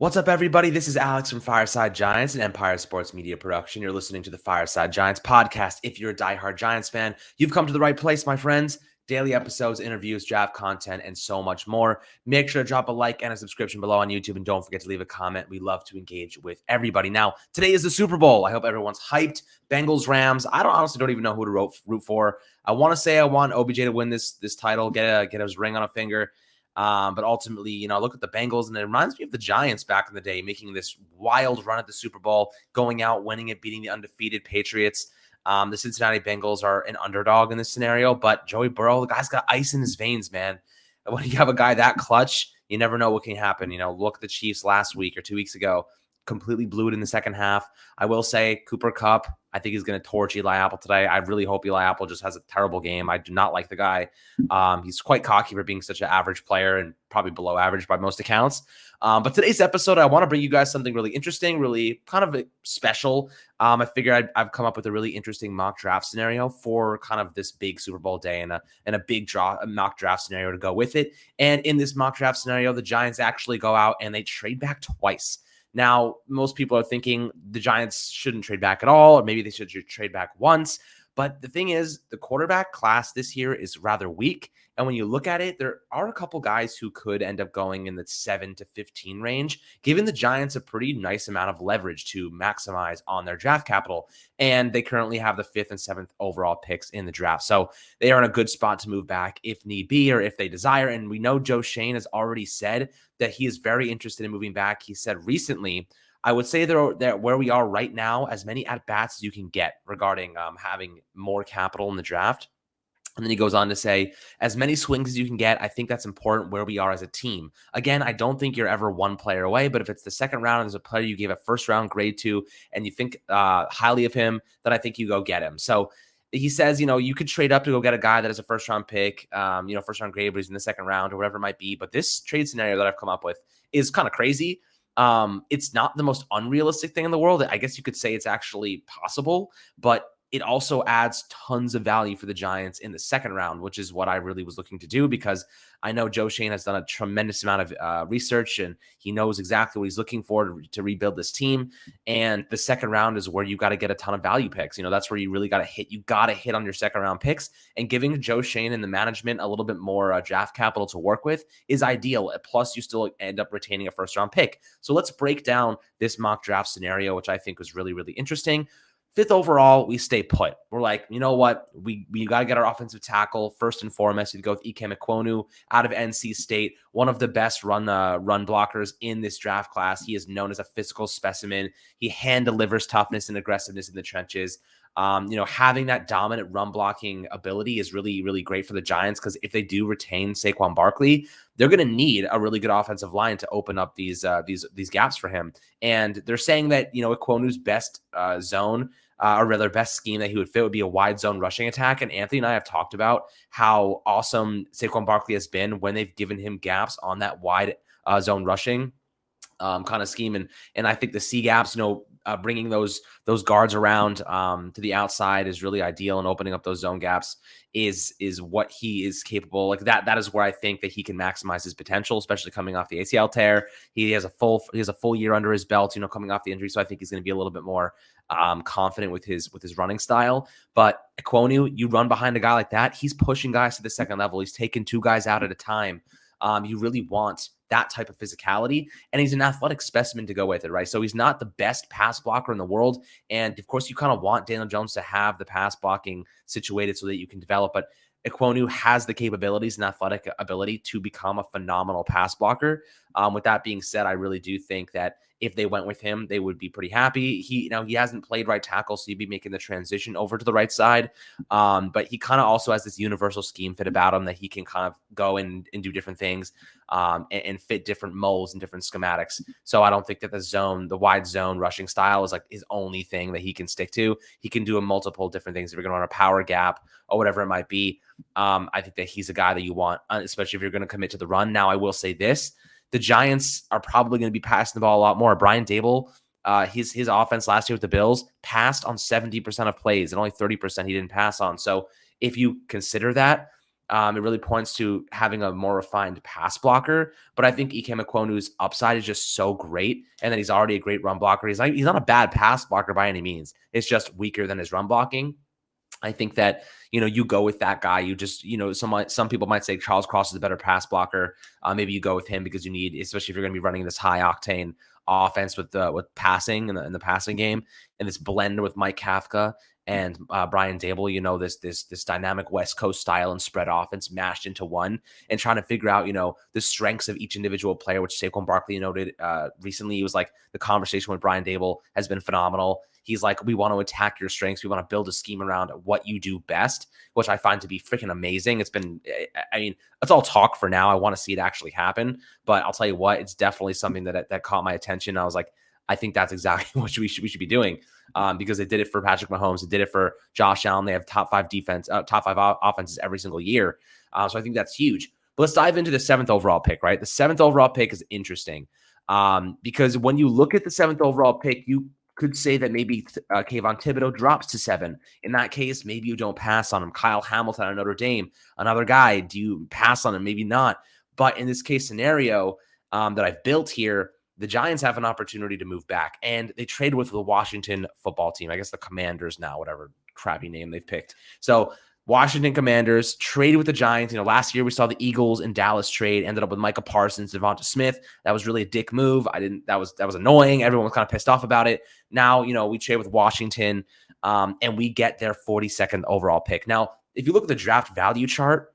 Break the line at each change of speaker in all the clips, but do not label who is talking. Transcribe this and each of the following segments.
What's up, everybody? This is Alex from Fireside Giants, an Empire Sports Media production. You're listening to the Fireside Giants podcast. If you're a diehard Giants fan, you've come to the right place, my friends. Daily episodes, interviews, draft content, and so much more. Make sure to drop a like and a subscription below on YouTube, and don't forget to leave a comment. We love to engage with everybody. Now, today is the Super Bowl. I hope everyone's hyped. Bengals, Rams. I honestly don't even know who to root for. I want to say I want OBJ to win this title, get his ring on a finger. But ultimately, look at the Bengals, and it reminds me of the Giants back in the day, making this wild run at the Super Bowl, going out, winning it, beating the undefeated Patriots. The Cincinnati Bengals are an underdog in this scenario, but Joey Burrow, the guy's got ice in his veins, man. And when you have a guy that clutch, you never know what can happen. Look at the Chiefs last week or 2 weeks ago, completely blew it in the second half. I will say Cooper Kupp, I think he's going to torch Eli Apple today. I really hope Eli Apple just has a terrible game. I do not like the guy. He's quite cocky for being such an average player and probably below average by most accounts. But today's episode, I want to bring you guys something really interesting, really kind of special. I figured I've come up with a really interesting mock draft scenario for kind of this big Super Bowl day and a big mock draft scenario to go with it. And in this mock draft scenario, the Giants actually go out and they trade back twice. Now, most people are thinking the Giants shouldn't trade back at all, or maybe they should trade back once. But the thing is, the quarterback class this year is rather weak. And when you look at it, there are a couple guys who could end up going in the 7 to 15 range, giving the Giants a pretty nice amount of leverage to maximize on their draft capital. And they currently have the 5th and 7th overall picks in the draft. So they are in a good spot to move back if need be or if they desire. And we know Joe Schoen has already said that he is very interested in moving back. He said recently, I would say that where we are right now, as many at-bats as you can get regarding having more capital in the draft. And then he goes on to say, as many swings as you can get, I think that's important where we are as a team. Again, I don't think you're ever one player away, but if it's the second round and there's a player you gave a first-round grade to and you think highly of him, then I think you go get him. So he says, you could trade up to go get a guy that is a first-round pick, first-round grade, but he's in the second round or whatever it might be. But this trade scenario that I've come up with is kind of crazy. It's not the most unrealistic thing in the world. I guess you could say it's actually possible, but it also adds tons of value for the Giants in the second round, which is what I really was looking to do because I know Joe Schoen has done a tremendous amount of research and he knows exactly what he's looking for to rebuild this team. And the second round is where you got to get a ton of value picks. That's where you really got to hit. You got to hit on your second round picks, and giving Joe Schoen and the management a little bit more draft capital to work with is ideal. Plus, you still end up retaining a first round pick. So let's break down this mock draft scenario, which I think was really, really interesting. 5th overall, we stay put. We're like, you know what? We got to get our offensive tackle first and foremost. We go with Ike Mikuonu out of NC State, one of the best run blockers in this draft class. He is known as a physical specimen. He hand delivers toughness and aggressiveness in the trenches. Having that dominant run blocking ability is really, really great for the Giants because if they do retain Saquon Barkley, they're going to need a really good offensive line to open up these gaps for him. And they're saying that, Ikwonu's best zone or rather best scheme that he would fit would be a wide zone rushing attack. And Anthony and I have talked about how awesome Saquon Barkley has been when they've given him gaps on that wide zone rushing kind of scheme. And I think the C gaps, bringing those guards around to the outside is really ideal, and opening up those zone gaps is what he is capable. Like that is where I think that he can maximize his potential, especially coming off the ACL tear. He has a full year under his belt, coming off the injury. So I think he's going to be a little bit more confident with his running style. But Mikuonu, you run behind a guy like that, he's pushing guys to the second level. He's taking 2 guys out at a time. You really want that type of physicality, and he's an athletic specimen to go with it, right? So he's not the best pass blocker in the world, and of course you kind of want Daniel Jones to have the pass blocking situated so that you can develop, but Mikuonu has the capabilities and athletic ability to become a phenomenal pass blocker. With that being said, I really do think that if they went with him, they would be pretty happy. He hasn't played right tackle, so he'd be making the transition over to the right side. But he kind of also has this universal scheme fit about him that he can kind of go and do different things and fit different molds and different schematics. So I don't think that the wide zone rushing style is like his only thing that he can stick to. He can do a multiple different things if you're going to run a power gap or whatever it might be. I think that he's a guy that you want, especially if you're going to commit to the run. Now, I will say this. The Giants are probably going to be passing the ball a lot more. Brian Dable, his offense last year with the Bills passed on 70% of plays and only 30% he didn't pass on. So if you consider that, It really points to having a more refined pass blocker. But I think Ike Mikuonu's upside is just so great, and that he's already a great run blocker. He's not a bad pass blocker by any means. It's just weaker than his run blocking. I think that, you go with that guy. You just, some people might say Charles Cross is a better pass blocker. Maybe you go with him because you need, especially if you're going to be running this high octane offense with passing in the passing game, and this blend with Mike Kafka and Brian Dable, this dynamic West Coast style and spread offense mashed into one, and trying to figure out, the strengths of each individual player, which Saquon Barkley noted recently. He was like, the conversation with Brian Dable has been phenomenal. He's like, we want to attack your strengths. We want to build a scheme around what you do best, which I find to be freaking amazing. It's been, it's all talk for now. I want to see it actually happen, but I'll tell you what, it's definitely something that caught my attention. I was like, I think that's exactly what we should be doing, because they did it for Patrick Mahomes. They did it for Josh Allen. They have top five offenses every single year. So I think that's huge. But let's dive into the 7th overall pick, right? The 7th overall pick is interesting, because when you look at the 7th overall pick, you could say that maybe Kayvon Thibodeau drops to 7. In that case, maybe you don't pass on him. Kyle Hamilton at Notre Dame, another guy. Do you pass on him? Maybe not. But in this case scenario that I've built here, the Giants have an opportunity to move back, and they trade with the Washington football team. I guess the Commanders now, whatever crappy name they've picked. So Washington Commanders traded with the Giants. Last year we saw the Eagles and Dallas trade, ended up with Micah Parsons, Devonta Smith. That was really a dick move. That was annoying. Everyone was kind of pissed off about it. Now, we trade with Washington, and we get their 42nd overall pick. Now, if you look at the draft value chart,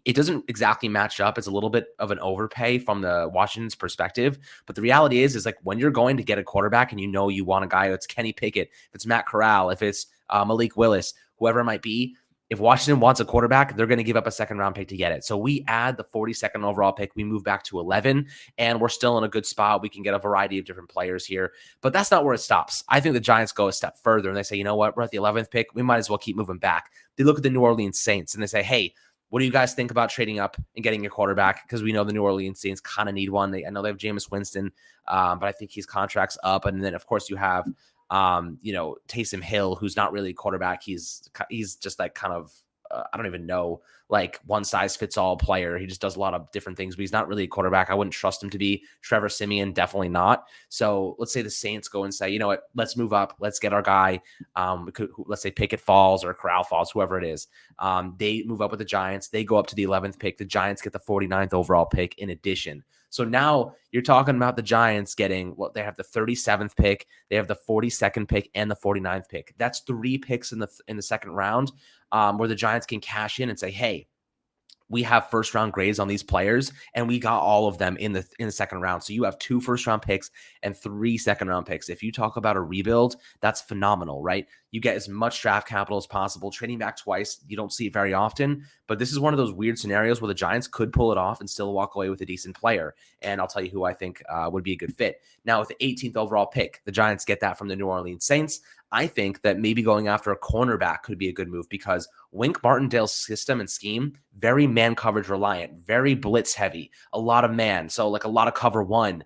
it doesn't exactly match up. It's a little bit of an overpay from the Washington's perspective. But the reality is like, when you're going to get a quarterback and you want a guy, it's Kenny Pickett, if it's Matt Corral, if it's Malik Willis, whoever it might be, if Washington wants a quarterback, they're going to give up a 2nd round pick to get it. So we add the 42nd overall pick. We move back to 11, and we're still in a good spot. We can get a variety of different players here, but that's not where it stops. I think the Giants go a step further, and they say, you know what? We're at the 11th pick. We might as well keep moving back. They look at the New Orleans Saints, and they say, hey, what do you guys think about trading up and getting your quarterback? Because we know the New Orleans Saints kind of need one. I know they have Jameis Winston, but I think his contract's up. And then, of course, you have, Taysom Hill, who's not really a quarterback. He's just like kind of, I don't even know, like one-size-fits-all player. He just does a lot of different things, but he's not really a quarterback. I wouldn't trust him to be. Trevor Siemian, definitely not. So let's say the Saints go and say, you know what, let's move up. Let's get our guy. Let's say Pickett falls or Corral falls, whoever it is. They move up with the Giants. They go up to the 11th pick. The Giants get the 49th overall pick in addition. So now you're talking about the Giants getting, they have the 37th pick, they have the 42nd pick, and the 49th pick. That's 3 picks in the 2nd round, where the Giants can cash in and say, hey, we have 1st round grades on these players, and we got all of them in the 2nd round. So you have 2 1st round picks and 3 2nd round picks. If you talk about a rebuild, that's phenomenal, right? You get as much draft capital as possible. Trading back twice, you don't see it very often, but this is one of those weird scenarios where the Giants could pull it off and still walk away with a decent player. And I'll tell you who I think would be a good fit. Now, with the 18th overall pick, the Giants get that from the New Orleans Saints. I think that maybe going after a cornerback could be a good move, because Wink Martindale's system and scheme, very man coverage reliant, very blitz heavy, a lot of man. So like a lot of cover one,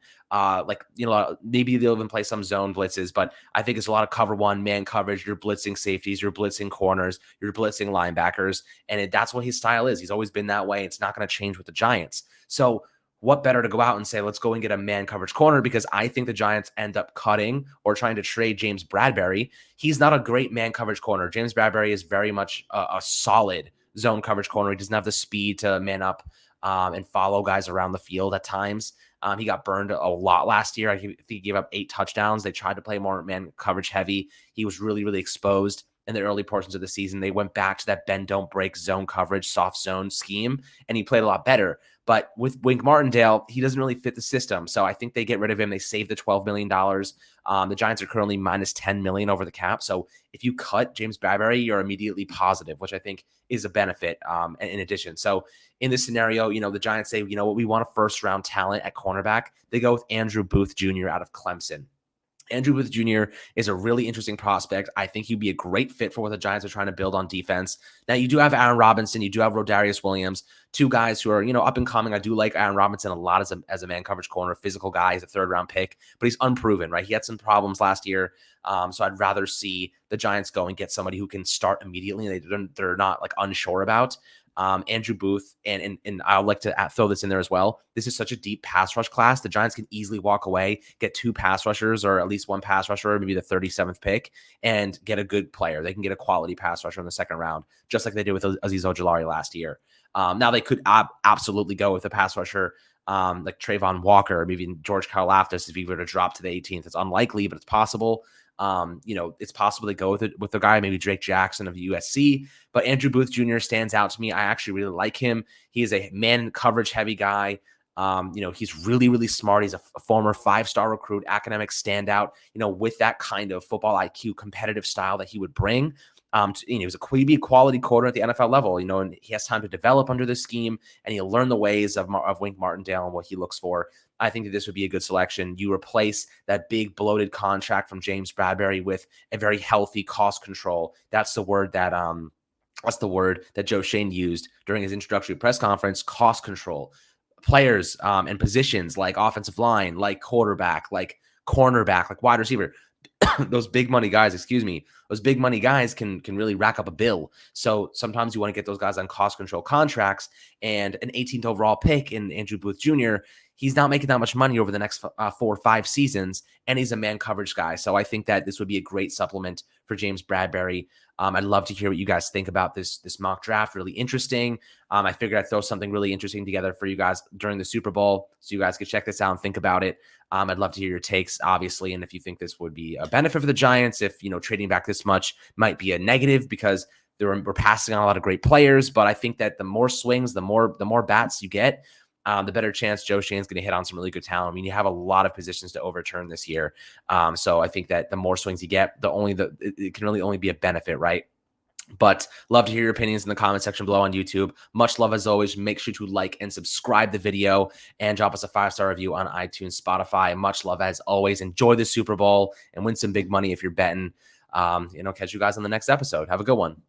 maybe they'll even play some zone blitzes, but I think it's a lot of cover one, man coverage. You're blitzing safeties, you're blitzing corners, you're blitzing linebackers. And that's what his style is. He's always been that way. It's not going to change with the Giants. So what better to go out and say, let's go and get a man coverage corner, because I think the Giants end up cutting or trying to trade James Bradberry. He's not a great man coverage corner. James Bradberry is very much a solid zone coverage corner. He doesn't have the speed to man up and follow guys around the field at times. He got burned a lot last year. I think he gave up 8 touchdowns. They tried to play more man coverage heavy. He was really, really exposed in the early portions of the season. They went back to that bend, don't break zone coverage, soft zone scheme, and he played a lot better. But with Wink Martindale, he doesn't really fit the system. So I think they get rid of him. They save the $12 million. The Giants are currently minus $10 million over the cap. So if you cut James Bradberry, you're immediately positive, which I think is a benefit in addition. So in this scenario, the Giants say, you know what, we want a 1st round talent at cornerback. They go with Andrew Booth Jr. out of Clemson. Andrew Booth Jr. is a really interesting prospect. I think he'd be a great fit for what the Giants are trying to build on defense. Now, you do have Aaron Robinson. You do have Rodarius Williams, 2 guys who are, up and coming. I do like Aaron Robinson a lot as a man coverage corner, physical guy. He's a 3rd round pick, but he's unproven, right? He had some problems last year. So I'd rather see the Giants go and get somebody who can start immediately. They're not like unsure about. Andrew Booth, and I'll like to throw this in there as well. This is such a deep pass rush class. The Giants can easily walk away, get 2 pass rushers or at least 1 pass rusher, maybe the 37th pick, and get a good player. They can get a quality pass rusher in the second round, just like they did with Azeez Ojulari last year. Now they could absolutely go with a pass rusher like Trayvon Walker, maybe even George Karlaftis if he were to drop to the 18th. It's unlikely, but it's possible. It's possible to go with the guy, maybe Drake Jackson of USC, but Andrew Booth Jr. stands out to me. I actually really like him. He is a man coverage heavy guy. He's really, really smart. He's a former 5-star recruit, academic standout, with that kind of football IQ, competitive style that he would bring. He's a quality quarter at the NFL level, and he has time to develop under this scheme, and he'll learn the ways of Wink Martindale and what he looks for. I think that this would be a good selection. You replace that big bloated contract from James Bradberry with a very healthy cost control. That's the word that Joe Schoen used during his introductory press conference, cost control. Players and positions like offensive line, like quarterback, like cornerback, like wide receiver. Those big money guys can really rack up a bill. So sometimes you want to get those guys on cost control contracts, and an 18th overall pick in Andrew Booth Jr., he's not making that much money over the next 4 or 5 seasons, and he's a man coverage guy. So I think that this would be a great supplement for James Bradberry. I'd love to hear what you guys think about this mock draft. Really interesting. I figured I'd throw something really interesting together for you guys during the Super Bowl, so you guys could check this out and think about it. I'd love to hear your takes, obviously, and if you think this would be a benefit for the Giants, if trading back this much might be a negative because we're passing on a lot of great players. But I think that the more swings, the more bats you get, the better chance Joe Schoen's going to hit on some really good talent. I mean, you have a lot of positions to overturn this year. So I think that the more swings you get, it can really only be a benefit, right? But love to hear your opinions in the comment section below on YouTube. Much love as always. Make sure to like and subscribe the video and drop us a 5-star review on iTunes, Spotify. Much love as always. Enjoy the Super Bowl and win some big money if you're betting. Catch you guys on the next episode. Have a good one.